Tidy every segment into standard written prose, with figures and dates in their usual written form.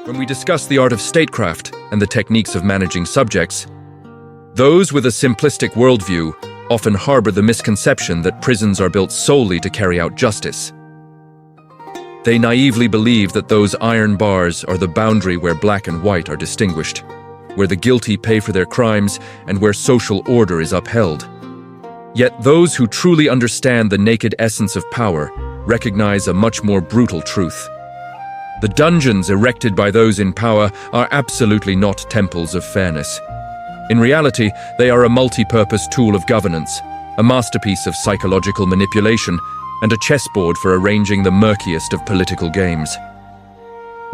When we discuss the art of statecraft and the techniques of managing subjects, those with a simplistic worldview often harbor the misconception that prisons are built solely to carry out justice. They naively believe that those iron bars are the boundary where black and white are distinguished, where the guilty pay for their crimes and where social order is upheld. Yet those who truly understand the naked essence of power recognize a much more brutal truth. The dungeons erected by those in power are absolutely not temples of fairness. In reality, they are a multi-purpose tool of governance, a masterpiece of psychological manipulation, and a chessboard for arranging the murkiest of political games.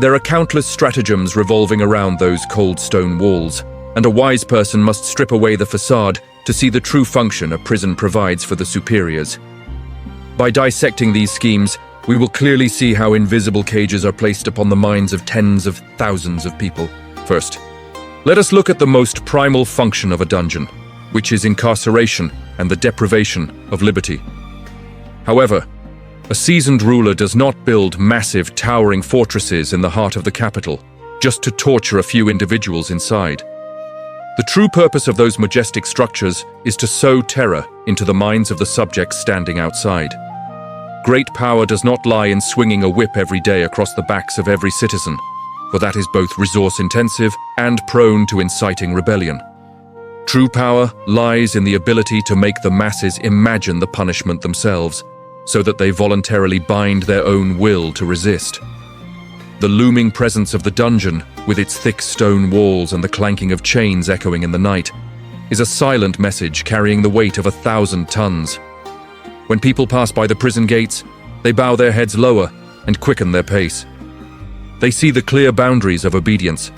There are countless stratagems revolving around those cold stone walls, and a wise person must strip away the facade to see the true function a prison provides for the superiors. By dissecting these schemes, we will clearly see how invisible cages are placed upon the minds of tens of thousands of people. First, let us look at the most primal function of a dungeon, which is incarceration and the deprivation of liberty. However, a seasoned ruler does not build massive, towering fortresses in the heart of the capital just to torture a few individuals inside. The true purpose of those majestic structures is to sow terror into the minds of the subjects standing outside. Great power does not lie in swinging a whip every day across the backs of every citizen, for that is both resource-intensive and prone to inciting rebellion. True power lies in the ability to make the masses imagine the punishment themselves, so that they voluntarily bind their own will to resist. The looming presence of the dungeon, with its thick stone walls and the clanking of chains echoing in the night, is a silent message carrying the weight of 1,000 tons. When people pass by the prison gates, they bow their heads lower and quicken their pace. They see the clear boundaries of obedience.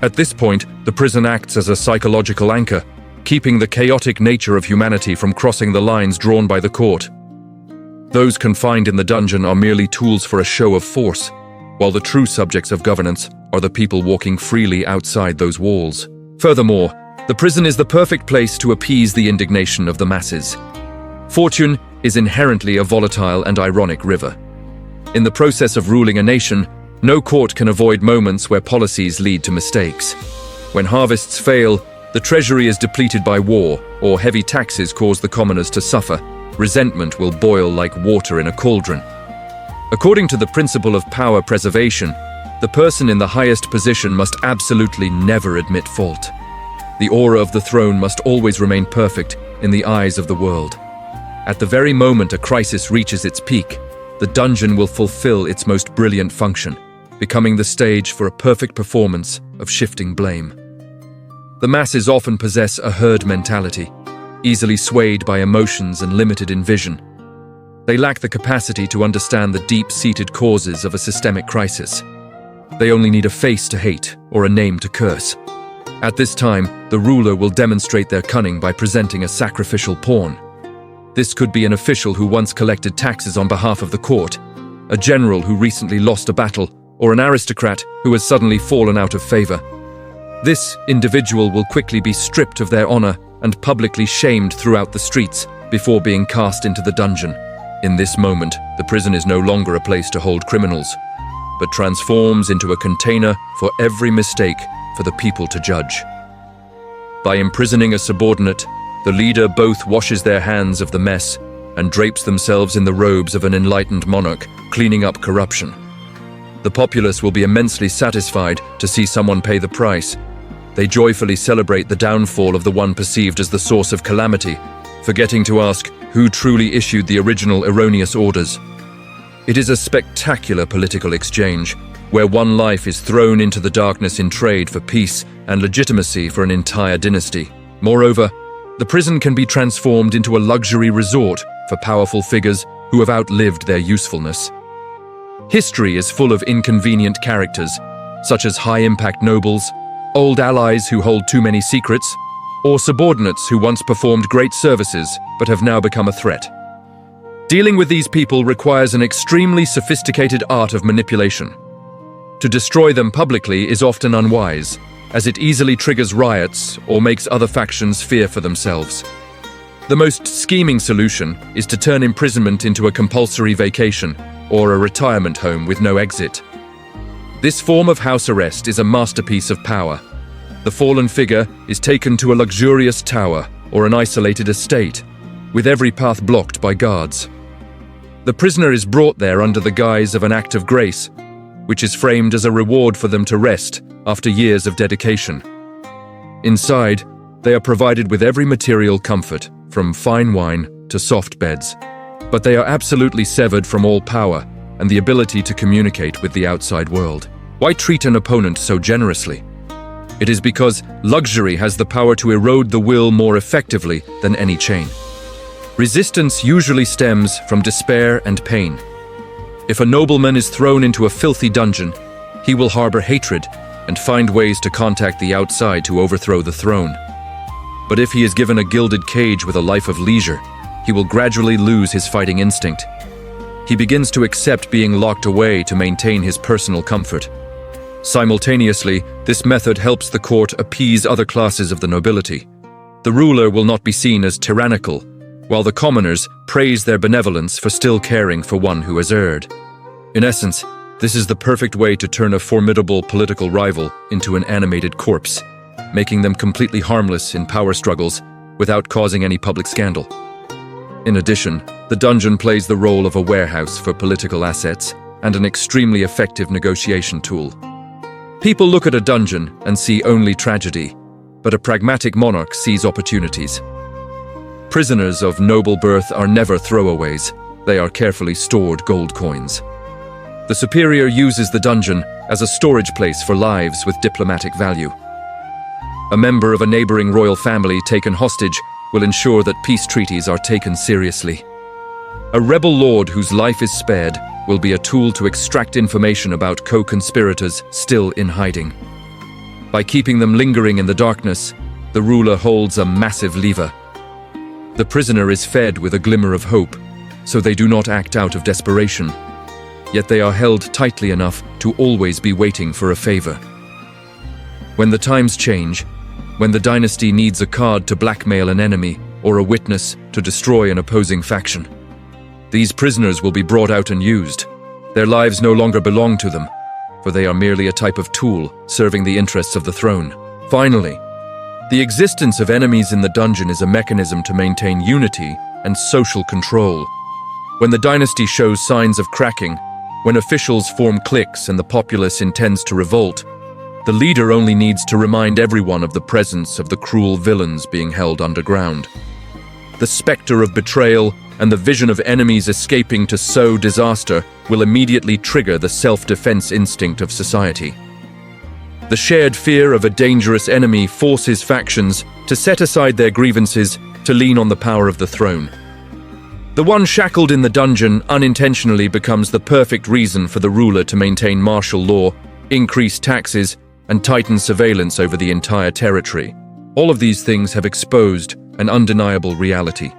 At this point, the prison acts as a psychological anchor, keeping the chaotic nature of humanity from crossing the lines drawn by the court. Those confined in the dungeon are merely tools for a show of force, while the true subjects of governance are the people walking freely outside those walls. Furthermore, the prison is the perfect place to appease the indignation of the masses. Fortune is inherently a volatile and ironic river. In the process of ruling a nation, no court can avoid moments where policies lead to mistakes. When harvests fail, the treasury is depleted by war, or heavy taxes cause the commoners to suffer. Resentment will boil like water in a cauldron. According to the principle of power preservation, the person in the highest position must absolutely never admit fault. The aura of the throne must always remain perfect in the eyes of the world. At the very moment a crisis reaches its peak, the dungeon will fulfill its most brilliant function, becoming the stage for a perfect performance of shifting blame. The masses often possess a herd mentality, easily swayed by emotions and limited in vision. They lack the capacity to understand the deep-seated causes of a systemic crisis. They only need a face to hate or a name to curse. At this time, the ruler will demonstrate their cunning by presenting a sacrificial pawn. This could be an official who once collected taxes on behalf of the court, a general who recently lost a battle, or an aristocrat who has suddenly fallen out of favor. This individual will quickly be stripped of their honor and publicly shamed throughout the streets before being cast into the dungeon. In this moment, the prison is no longer a place to hold criminals, but transforms into a container for every mistake for the people to judge. By imprisoning a subordinate, the leader both washes their hands of the mess and drapes themselves in the robes of an enlightened monarch, cleaning up corruption. The populace will be immensely satisfied to see someone pay the price. They joyfully celebrate the downfall of the one perceived as the source of calamity, forgetting to ask who truly issued the original erroneous orders. It is a spectacular political exchange, where one life is thrown into the darkness in trade for peace and legitimacy for an entire dynasty. Moreover, the prison can be transformed into a luxury resort for powerful figures who have outlived their usefulness. History is full of inconvenient characters, such as high-impact nobles, old allies who hold too many secrets, or subordinates who once performed great services but have now become a threat. Dealing with these people requires an extremely sophisticated art of manipulation. To destroy them publicly is often unwise, as it easily triggers riots or makes other factions fear for themselves. The most scheming solution is to turn imprisonment into a compulsory vacation or a retirement home with no exit. This form of house arrest is a masterpiece of power. The fallen figure is taken to a luxurious tower or an isolated estate, with every path blocked by guards. The prisoner is brought there under the guise of an act of grace, which is framed as a reward for them to rest after years of dedication. Inside, they are provided with every material comfort, from fine wine to soft beds, but they are absolutely severed from all power and the ability to communicate with the outside world. Why treat an opponent so generously? It is because luxury has the power to erode the will more effectively than any chain. Resistance usually stems from despair and pain. If a nobleman is thrown into a filthy dungeon, he will harbor hatred and find ways to contact the outside to overthrow the throne. But if he is given a gilded cage with a life of leisure, he will gradually lose his fighting instinct. He begins to accept being locked away to maintain his personal comfort. Simultaneously, this method helps the court appease other classes of the nobility. The ruler will not be seen as tyrannical, while the commoners praise their benevolence for still caring for one who has erred. In essence, this is the perfect way to turn a formidable political rival into an animated corpse, making them completely harmless in power struggles without causing any public scandal. In addition, the dungeon plays the role of a warehouse for political assets and an extremely effective negotiation tool. People look at a dungeon and see only tragedy, but a pragmatic monarch sees opportunities. Prisoners of noble birth are never throwaways. They are carefully stored gold coins. The superior uses the dungeon as a storage place for lives with diplomatic value. A member of a neighboring royal family taken hostage will ensure that peace treaties are taken seriously. A rebel lord whose life is spared will be a tool to extract information about co-conspirators still in hiding. By keeping them lingering in the darkness, the ruler holds a massive lever. The prisoner is fed with a glimmer of hope, so they do not act out of desperation. Yet they are held tightly enough to always be waiting for a favor. When the times change, when the dynasty needs a card to blackmail an enemy or a witness to destroy an opposing faction, these prisoners will be brought out and used. Their lives no longer belong to them, for they are merely a type of tool serving the interests of the throne. Finally, the existence of enemies in the dungeon is a mechanism to maintain unity and social control. When the dynasty shows signs of cracking, when officials form cliques and the populace intends to revolt, the leader only needs to remind everyone of the presence of the cruel villains being held underground. The specter of betrayal and the vision of enemies escaping to sow disaster will immediately trigger the self-defense instinct of society. The shared fear of a dangerous enemy forces factions to set aside their grievances to lean on the power of the throne. The one shackled in the dungeon unintentionally becomes the perfect reason for the ruler to maintain martial law, increase taxes, and tighten surveillance over the entire territory. All of these things have exposed an undeniable reality.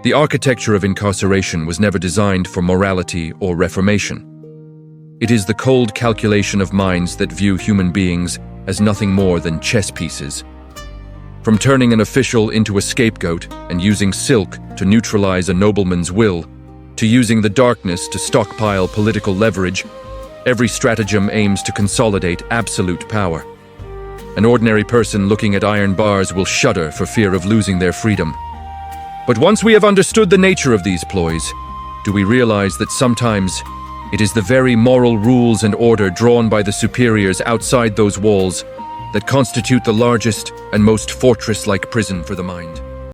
The architecture of incarceration was never designed for morality or reformation. It is the cold calculation of minds that view human beings as nothing more than chess pieces. From turning an official into a scapegoat and using silk to neutralize a nobleman's will, to using the darkness to stockpile political leverage, every stratagem aims to consolidate absolute power. An ordinary person looking at iron bars will shudder for fear of losing their freedom. But once we have understood the nature of these ploys, do we realize that sometimes it is the very moral rules and order drawn by the superiors outside those walls that constitute the largest and most fortress-like prison for the mind?